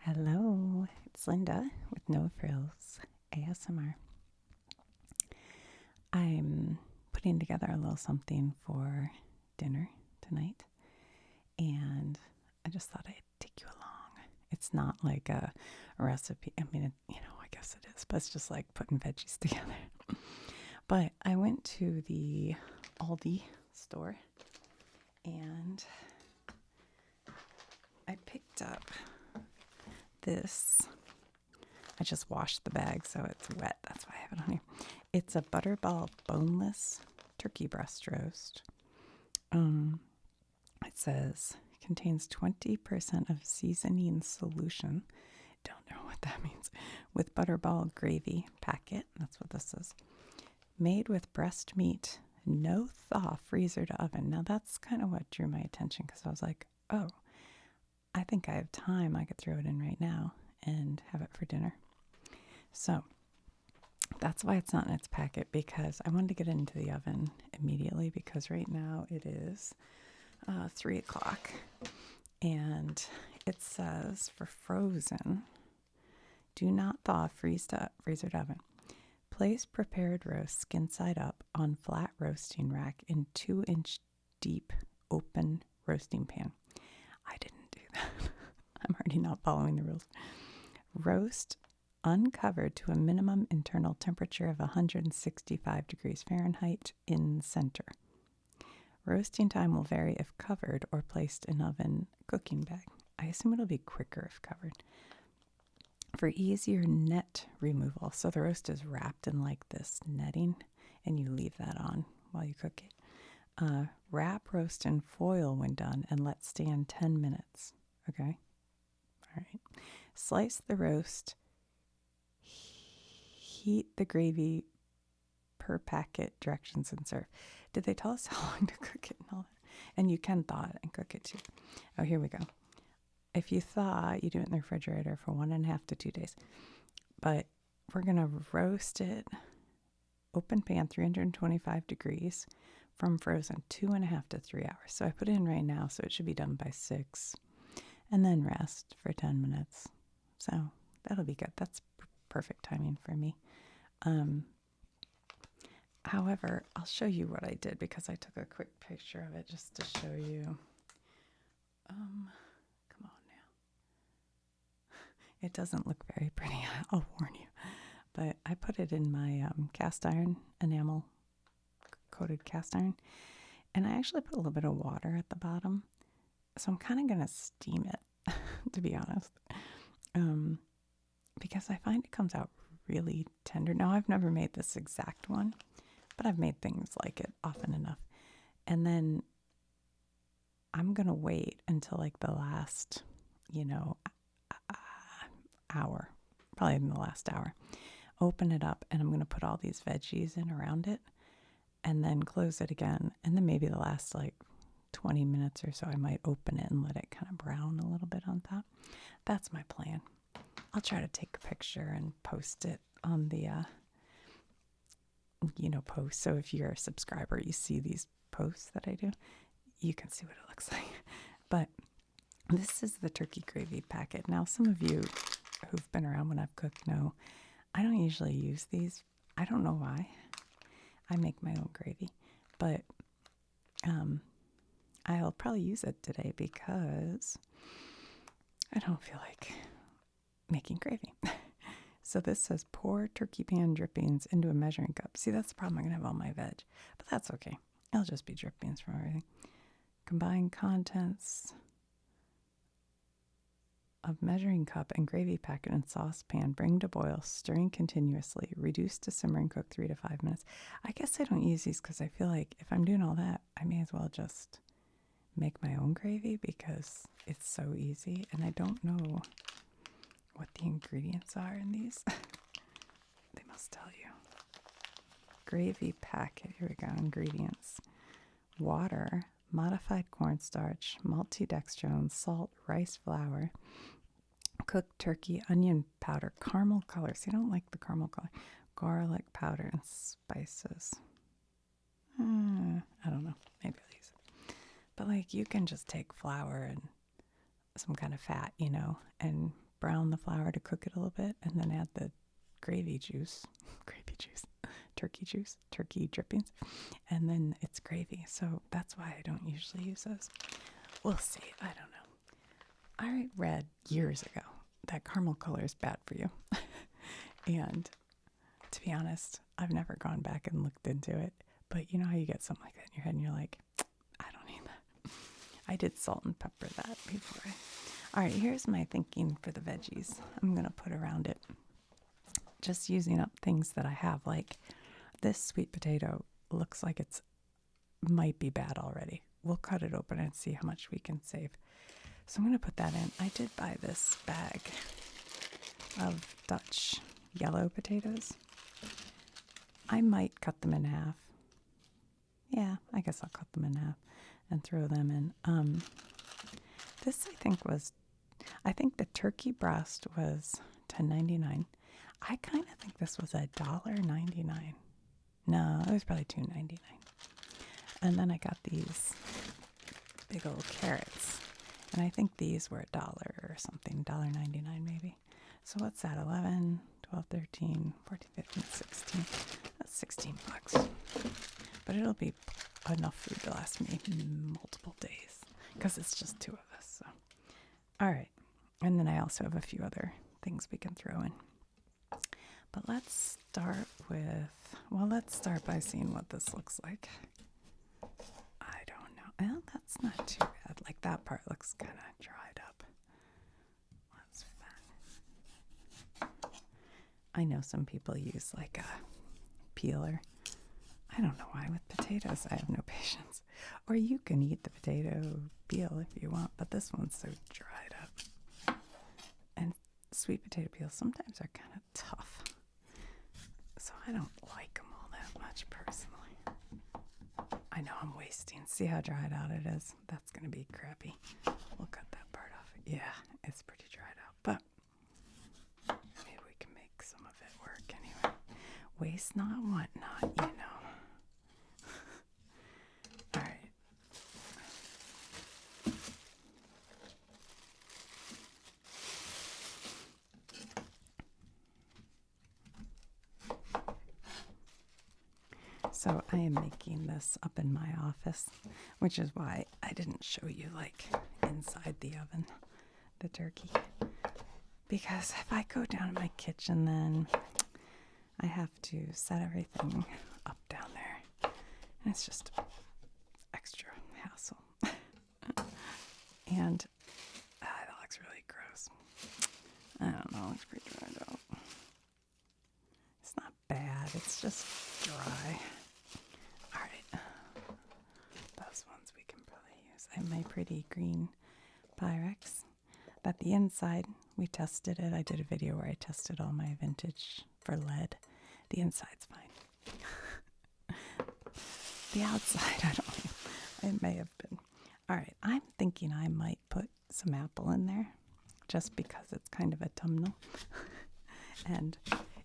Hello, it's Linda with No Frills ASMR. I'm putting together a little something for dinner tonight, and I just thought I'd take you along. It's not like a recipe. I mean, I guess it is, but it's just like putting veggies together. But I went to the Aldi store and I picked up this. I just washed the bag so it's wet. That's why I have it on here. It's a Butterball boneless turkey breast roast. It says contains 20% of seasoning solution. Don't know what that means. With Butterball gravy packet. That's what this is. Made with breast meat, no thaw, freezer to oven. Now that's kind of what drew my attention because I was like, oh, I think I have time. I could throw it in right now and have it for dinner. So that's why it's not in its packet, because I wanted to get it into the oven immediately, because right now it is 3 o'clock and it says for frozen, do not thaw, freezer to oven. Place prepared roast skin side up on flat roasting rack in 2-inch deep open roasting pan. I didn't do that. I'm already not following the rules. Roast uncovered to a minimum internal temperature of 165 degrees Fahrenheit in center. Roasting time will vary if covered or placed in oven cooking bag. I assume it'll be quicker if covered. For easier net removal, so the roast is wrapped in like this netting and you leave that on while you cook it. Wrap roast in foil when done and let stand 10 minutes. Okay? All right. Slice the roast. Heat the gravy per packet, directions, and serve. Did they tell us how long to cook it and all that? And you can thaw it and cook it too. Oh, here we go. If you thaw, you do it in the refrigerator for 1.5 to 2 days. But we're going to roast it, open pan, 325 degrees, from frozen 2.5 to 3 hours. So I put it in right now, so it should be done by 6. And then rest for 10 minutes. So that'll be good. That's perfect timing for me. However, I'll show you what I did, because I took a quick picture of it just to show you. Come on now. It doesn't look very pretty, I'll warn you. But I put it in my cast iron, enamel coated cast iron. And I actually put a little bit of water at the bottom. So I'm kind of going to steam it, to be honest. Because I find it comes out really tender. Now, I've never made this exact one, but I've made things like it often enough. And then I'm going to wait until like the last, hour, probably in the last hour. Open it up, and I'm going to put all these veggies in around it, and then close it again. And then maybe the last like 20 minutes or so, I might open it and let it kind of brown a little bit on top. That's my plan. I'll try to take a picture and post it on the, post. So if you're a subscriber, you see these posts that I do, you can see what it looks like. But this is the turkey gravy packet. Now, some of you who've been around when I've cooked know I don't usually use these. I don't know why. I make my own gravy. But I'll probably use it today because I don't feel like making gravy. So this says pour turkey pan drippings into a measuring cup. See, that's the problem. I'm going to have all my veg. But that's okay. It'll just be drippings from everything. Combine contents of measuring cup and gravy packet in saucepan. Bring to boil, stirring continuously. Reduce to simmer and cook 3 to 5 minutes. I guess I don't use these because I feel like if I'm doing all that, I may as well just make my own gravy, because it's so easy. And I don't know what the ingredients are in these. They must tell you. Gravy packet. Here we go. Ingredients. Water, modified cornstarch, maltodextrine, salt, rice flour, cooked turkey, onion powder, caramel color. See, I don't like the caramel color. Garlic powder and spices. I don't know. Maybe I'll use it. But like, you can just take flour and some kind of fat, and brown the flour to cook it a little bit, and then add the gravy juice, turkey drippings, and then it's gravy. So that's why I don't usually use those. We'll see. I don't know. I read years ago that caramel color is bad for you. And to be honest, I've never gone back and looked into it. But you know how you get something like that in your head and you're like, I don't need that. I did salt and pepper that before. All right, here's my thinking for the veggies. I'm going to put around it. Just using up things that I have. Like this sweet potato looks like it's might be bad already. We'll cut it open and see how much we can save. So I'm going to put that in. I did buy this bag of Dutch yellow potatoes. I might cut them in half. Yeah, I guess I'll cut them in half and throw them in. This I think the turkey breast was $10.99. I kind of think this was $1.99. No, it was probably $2.99. And then I got these big old carrots. And I think these were $1 or something, $1.99 maybe. So what's that? 11, 12, 13, 14, 15, 16. That's $16. But it'll be enough food to last me multiple days because it's just two of us. So, all right. And then I also have a few other things we can throw in. But let's start by seeing what this looks like. I don't know. Well, that's not too bad. Like that part looks kind of dried up. What's that? I know some people use like a peeler. I don't know why with potatoes I have no patience. Or you can eat the potato peel if you want, but this one's so dried up. And sweet potato peels sometimes are kind of tough. So I don't like them all that much personally. I know I'm wasting. See how dried out it is? That's going to be crappy. We'll cut that part off. Yeah, it's pretty dried out, but maybe we can make some of it work anyway. Waste not, want not, you know. All right. So I am making this up in my office, which is why I didn't show you like inside the oven, the turkey. Because if I go down to my kitchen, then I have to set everything up down there. And it's just extra hassle. And that looks really gross. I don't know, it looks pretty dried out. It's not bad, it's just dry. Alright. Those ones we can probably use. I have my pretty green Pyrex. But the inside, we tested it. I did a video where I tested all my vintage for lead. The inside's fine. The outside, I don't know. It may have been. All right, I'm thinking I might put some apple in there just because it's kind of autumnal. And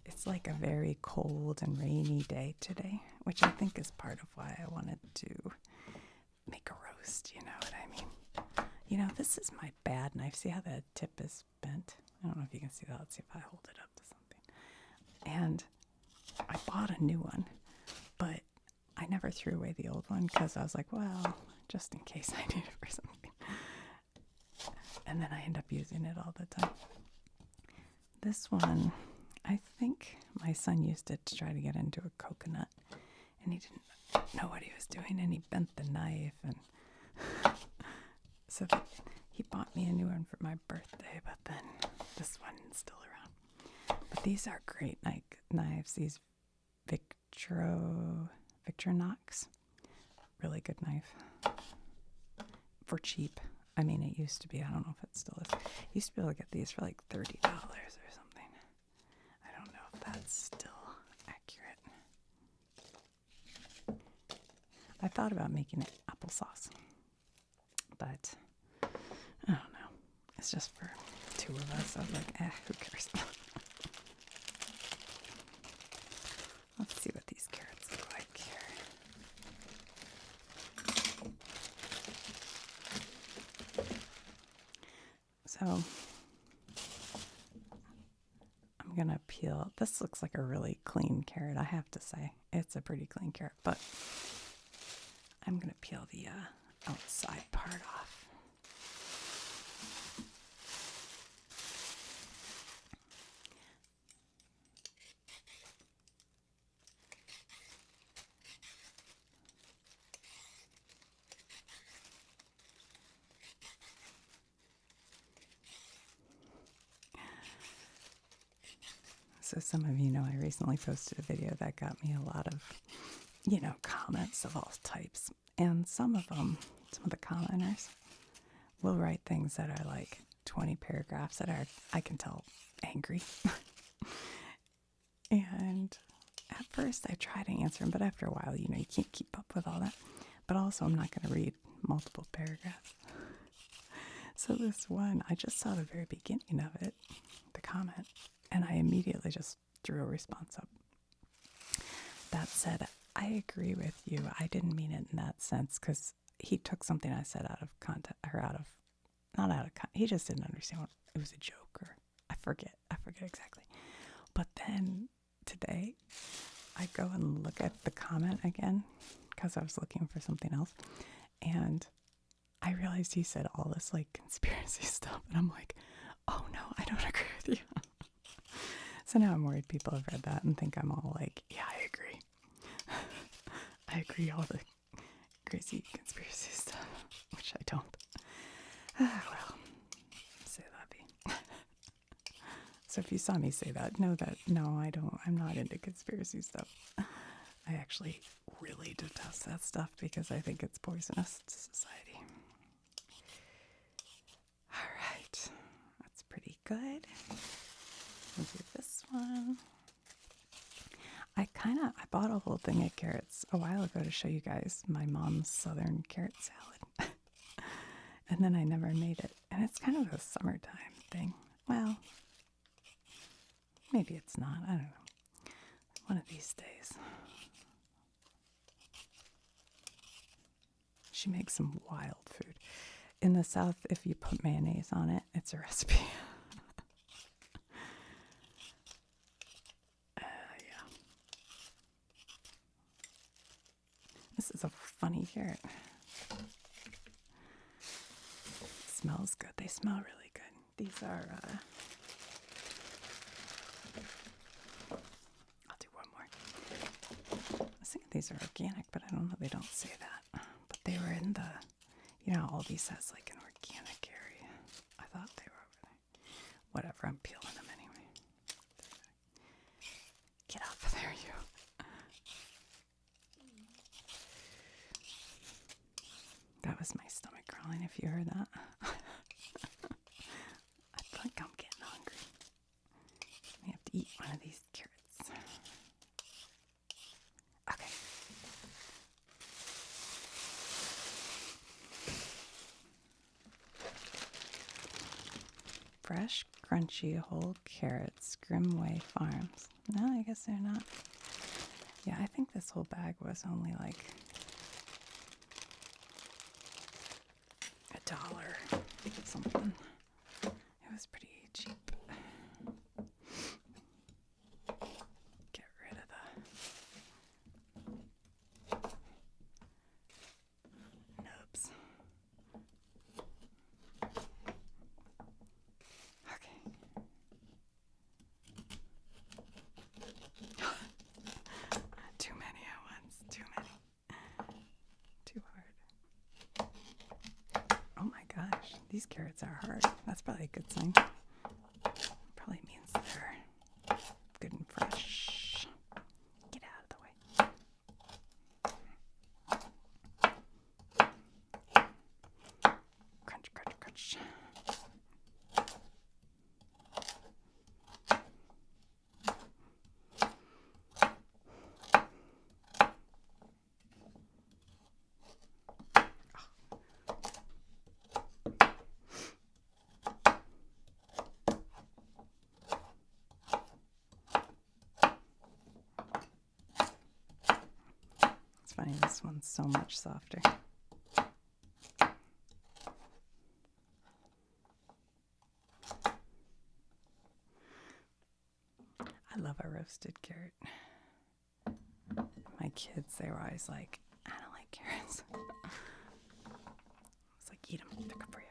it's like a very cold and rainy day today, which I think is part of why I wanted to make a roast, you know what I mean? You know, this is my bad knife. See how the tip is bent? I don't know if you can see that. Let's see if I hold it up to something. And I bought a new one, but I never threw away the old one because I was like, well, just in case I need it for something. And then I end up using it all the time. This one, I think my son used it to try to get into a coconut, and he didn't know what he was doing, and he bent the knife, and so he bought me a new one for my birthday, but then this one's still around. But these are great knives, these Victorinox. Really good knife. For cheap. I mean, it used to be. I don't know if it still is. Used to be able to get these for like $30 or something. I don't know if that's still accurate. I thought about making it applesauce, but I don't know. It's just for two of us. I was like, who cares? Let's see what these carrots look like here. So gonna peel. This looks like a really clean carrot, I have to say. It's a pretty clean carrot, but I'm gonna peel the outside part off. So some of you know I recently posted a video that got me a lot of, comments of all types. And some of the commenters will write things that are like 20 paragraphs that are, I can tell, angry. And at first I try to answer them, but after a while, you can't keep up with all that. But also I'm not going to read multiple paragraphs. So this one, I just saw the very beginning of it, the comment, and I immediately just drew a response up. That said, I agree with you. I didn't mean it in that sense because he took something I said out of context, or not out of context. He just didn't understand what it was, a joke, or I forget exactly. But then today, I go and look at the comment again because I was looking for something else, and I realized he said all this like conspiracy stuff, and I'm like, oh no, I don't agree with you. So now I'm worried people have read that and think I'm all like, yeah, I agree. I agree, all the crazy conspiracy stuff, which I don't. Well, say that be. So if you saw me say that, know that, no, I don't, I'm not into conspiracy stuff. I actually really detest that stuff because I think it's poisonous to society. All right, that's pretty good. We'll do this one. I bought a whole thing of carrots a while ago to show you guys my mom's southern carrot salad. And then I never made it. And it's kind of a summertime thing. Well, maybe it's not. I don't know. One of these days. She makes some wild food. In the South, if you put mayonnaise on it, it's a recipe. This is a funny carrot. It smells good. They smell really good. These are, I'll do one more. I was thinking these are organic, but I don't know. They don't say that. But they were in the, Aldi's has like an organic area. I thought they were over there. Whatever, I'm peeling them anyway. Get off of there, you. That was my stomach growling, if you heard that. I think I'm getting hungry. I have to eat one of these carrots. Okay. Fresh, crunchy, whole carrots, Grimway Farms. No, I guess they're not. Yeah, I think this whole bag was only like $1 something. It was pretty cheap. Get rid of the nubs. Okay. Too many at once. Too many. Too hard. Oh my gosh, these carrots are hard. That's probably a good sign. Probably means they're good and fresh. Get out of the way. Crunch, crunch, crunch. It's funny, this one's so much softer. love a roasted carrot. My kids, they were always like, I don't like carrots. It's like, eat them, they're good for you.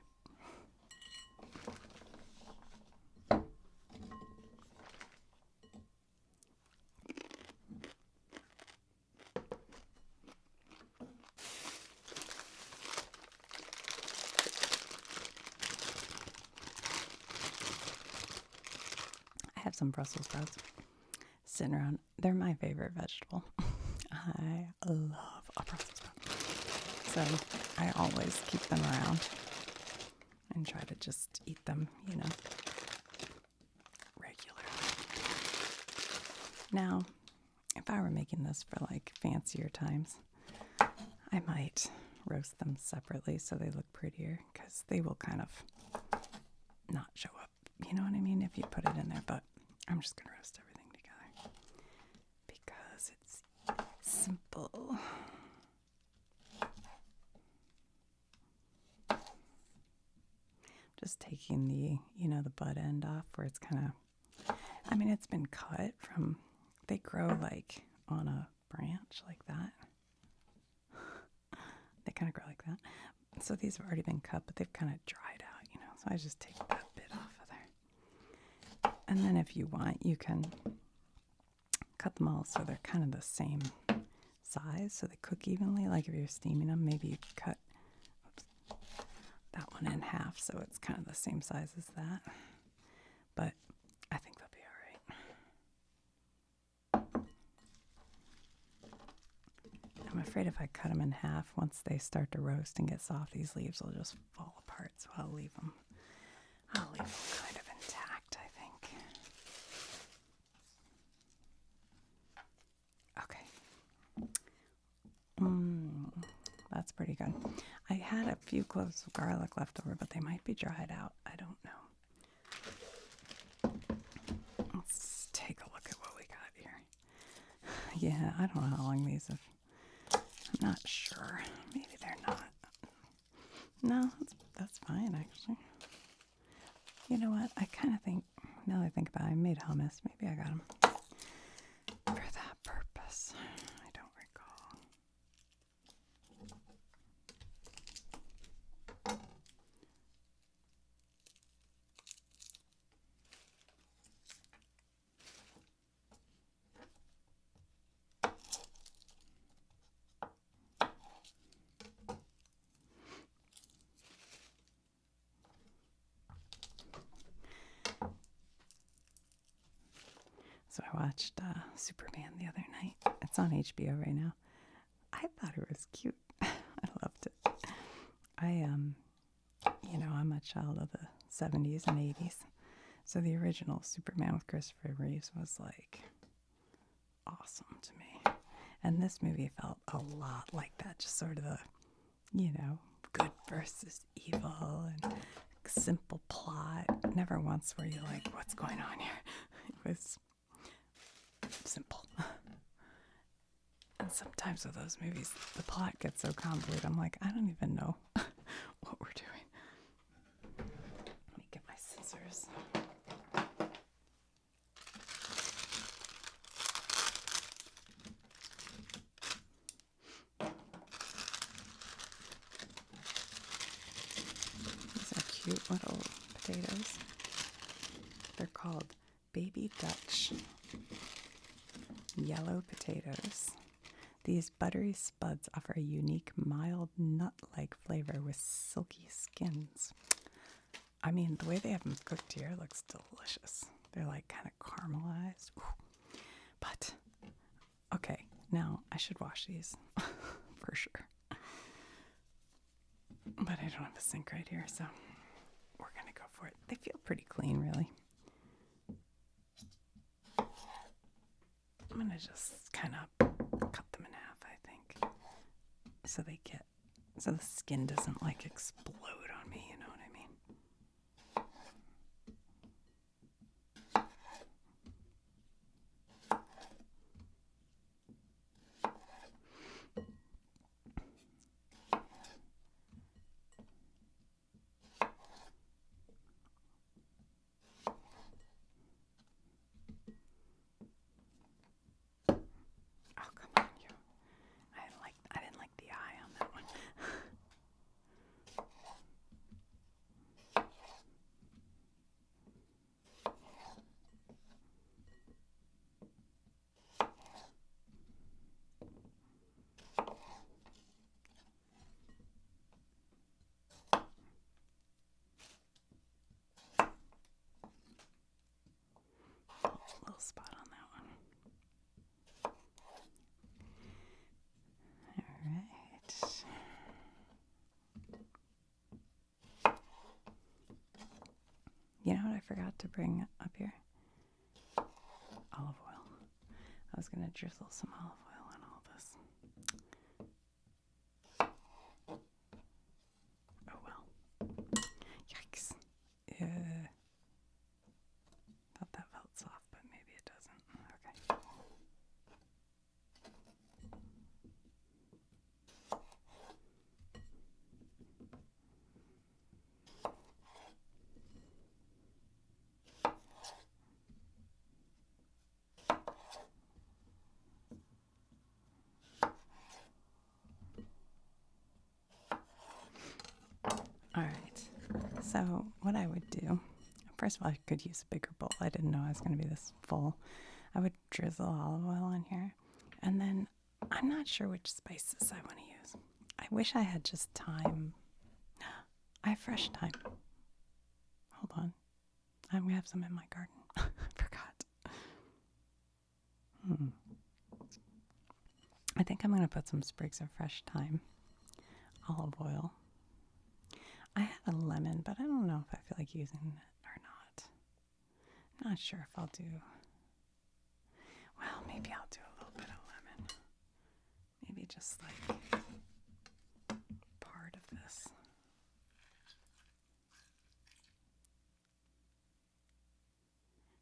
I have some Brussels sprouts sitting around. They're my favorite vegetable. I love a Brussels sprout. So I always keep them around and try to just eat them, regularly. Now, if I were making this for like fancier times, I might roast them separately so they look prettier, because they will kind of not show up, you know what I mean, if you put it in there. But I'm just going to roast everything together because it's simple. Just taking the, the butt end off where it's kind of, it's been cut from, they grow like on a branch like that. They kind of grow like that. So these have already been cut, but they've kind of dried out, so I just take that bit off of there. And then if you want, you can cut them all so they're kind of the same size, so they cook evenly. Like if you're steaming them, maybe you cut that one in half so it's kind of the same size as that. But I think they'll be all right. I'm afraid if I cut them in half, once they start to roast and get soft, these leaves will just fall apart. So I'll leave them kind of intact, I think. Okay. That's pretty good. I had a few cloves of garlic left over, but they might be dried out. I don't know. Let's take a look at what we got here. Yeah, I don't know how long these have. I'm not sure. Maybe they're not. No, that's fine, actually. You know what? I kind of think, now that I think about it, I made hummus. Maybe I got them for that purpose. I don't recall. So I watched Superman the other night. It's on HBO right now. I thought it was cute. I loved it. I'm a child of the 70s and 80s. So the original Superman with Christopher Reeves was like awesome to me. And this movie felt a lot like that. Just sort of the, good versus evil and simple plot. Never once were you like, what's going on here? It was simple. And sometimes with those movies, the plot gets so convoluted. I'm like, I don't even know what we're doing. Let me get my scissors. These are cute little potatoes. They're called Baby Dutch yellow potatoes. These buttery spuds offer a unique, mild, nut-like flavor with silky skins. The way they have them cooked here looks delicious. They're like kind of caramelized. Ooh. But, okay, now I should wash these for sure. But I don't have a sink right here, so we're going to go for it. They feel pretty clean, really. I'm going to just kind of cut them in half, I think, so the skin doesn't like explode on me, you know what I mean? forgot to bring up here? Olive oil. I was going to drizzle some olive oil on all this. Oh well. Yikes. Thought that felt soft, but maybe it doesn't. Okay. All right. So what I would do, first of all, I could use a bigger bowl. I didn't know I was going to be this full. I would drizzle olive oil on here, and then I'm not sure which spices I want to use. I wish I had just thyme. I have fresh thyme. Hold on. I'm going to have some in my garden. I forgot. I think I'm going to put some sprigs of fresh thyme, olive oil. I have a lemon, but I don't know if I feel like using it or not. I'm not sure if I'll do... Well, maybe I'll do a little bit of lemon. Maybe just like part of this.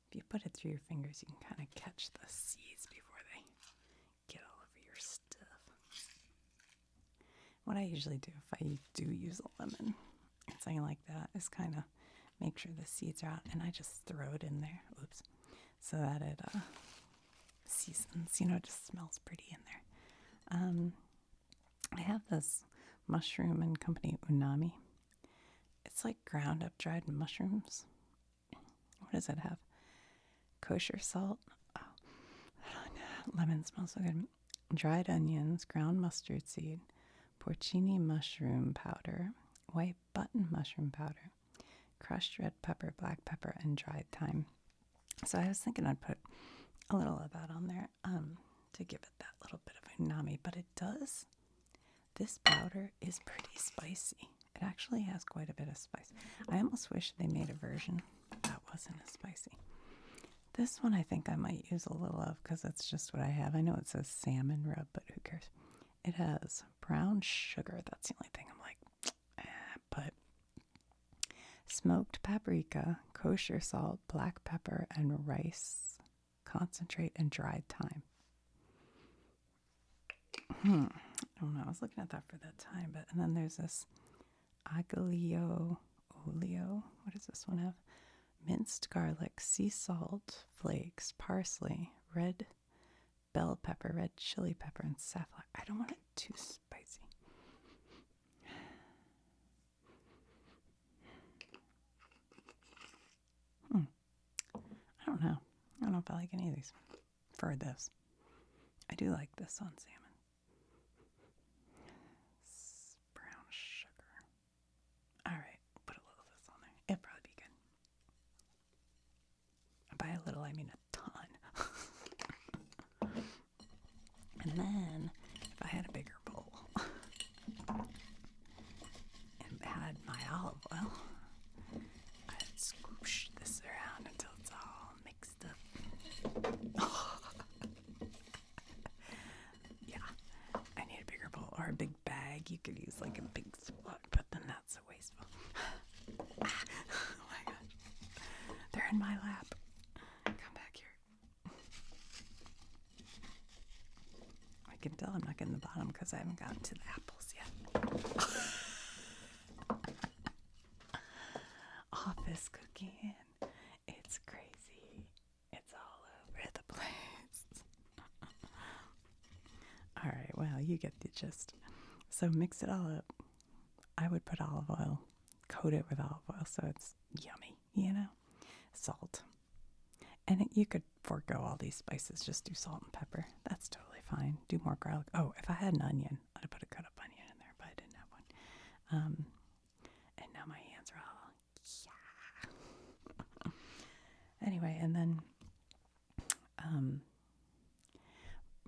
If you put it through your fingers, you can kind of catch the seeds before they get all over your stuff. What I usually do if I do use a lemon, something like that, is kind of make sure the seeds are out, and I just throw it in there. Oops. So that it seasons. You know, it just smells pretty in there. I have this mushroom and company Unami. It's like ground up dried mushrooms. What does it have? Kosher salt. Oh, lemon smells so good. Dried onions, ground mustard seed, porcini mushroom powder, white button mushroom powder, crushed red pepper, black pepper, and dried thyme. So I was thinking I'd put a little of that on there to give it that little bit of umami, but it does. This powder is pretty spicy. It actually has quite a bit of spice. I almost wish they made a version that wasn't as spicy. This one I think I might use a little of because that's just what I have. I know it says salmon rub, but who cares? It has brown sugar. That's the only thing I'm like, but smoked paprika, kosher salt, black pepper, and rice concentrate and dried thyme. I don't know. I was looking at that for that time, but and then there's this aglio olio. What does this one have? Minced garlic, sea salt flakes, parsley, red bell pepper, red chili pepper, and safflower. I don't want it too spicy. I don't know. I don't know if I like any of these for this. I do like this on salmon. Brown sugar. All right, put a little of this on there. It'll probably be good. By a little, I mean a ton. And then, if I had a bigger bowl and had my olive oil, I'd squish this around until it's all mixed up. Yeah, I need a bigger bowl or a big bag. You could use like a big spot, but then that's so wasteful. Oh my gosh. They're in my lap. Come back here. I can tell I'm not getting the bottom because I haven't gotten to the apples yet. Office cooking. It's crazy. It's all over the place. All right, well, you get the gist. So mix it all up. I would put olive oil, coat it with olive oil so it's yummy, you know? Salt. And you could forego all these spices, just do salt and pepper. That's totally fine. Do more garlic. Oh, if I had an onion, I'd have put a cut up onion in there, but I didn't have one. And now my hands are all, yeah. Anyway, and then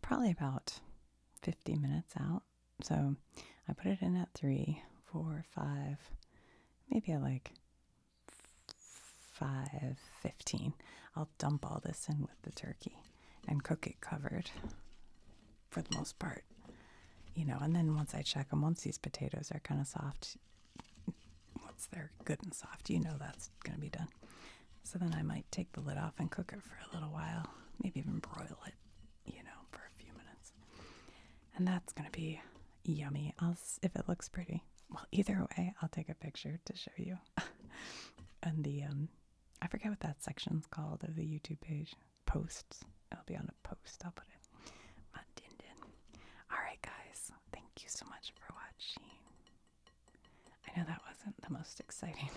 probably about 50 minutes out. So I put it in at 3, 4, 5, maybe at like 5:15. I'll dump all this in with the turkey and cook it covered for the most part. And then once I check them, once these potatoes are kind of soft, once they're good and soft, that's going to be done. So then I might take the lid off and cook it for a little while, maybe even broil it, for a few minutes. And that's going to be yummy. If it looks pretty. Well, either way, I'll take a picture to show you. And I forget what that section's called of the YouTube page. Posts. It'll be on a post. I'll put it. All right, guys. Thank you so much for watching. I know that wasn't the most exciting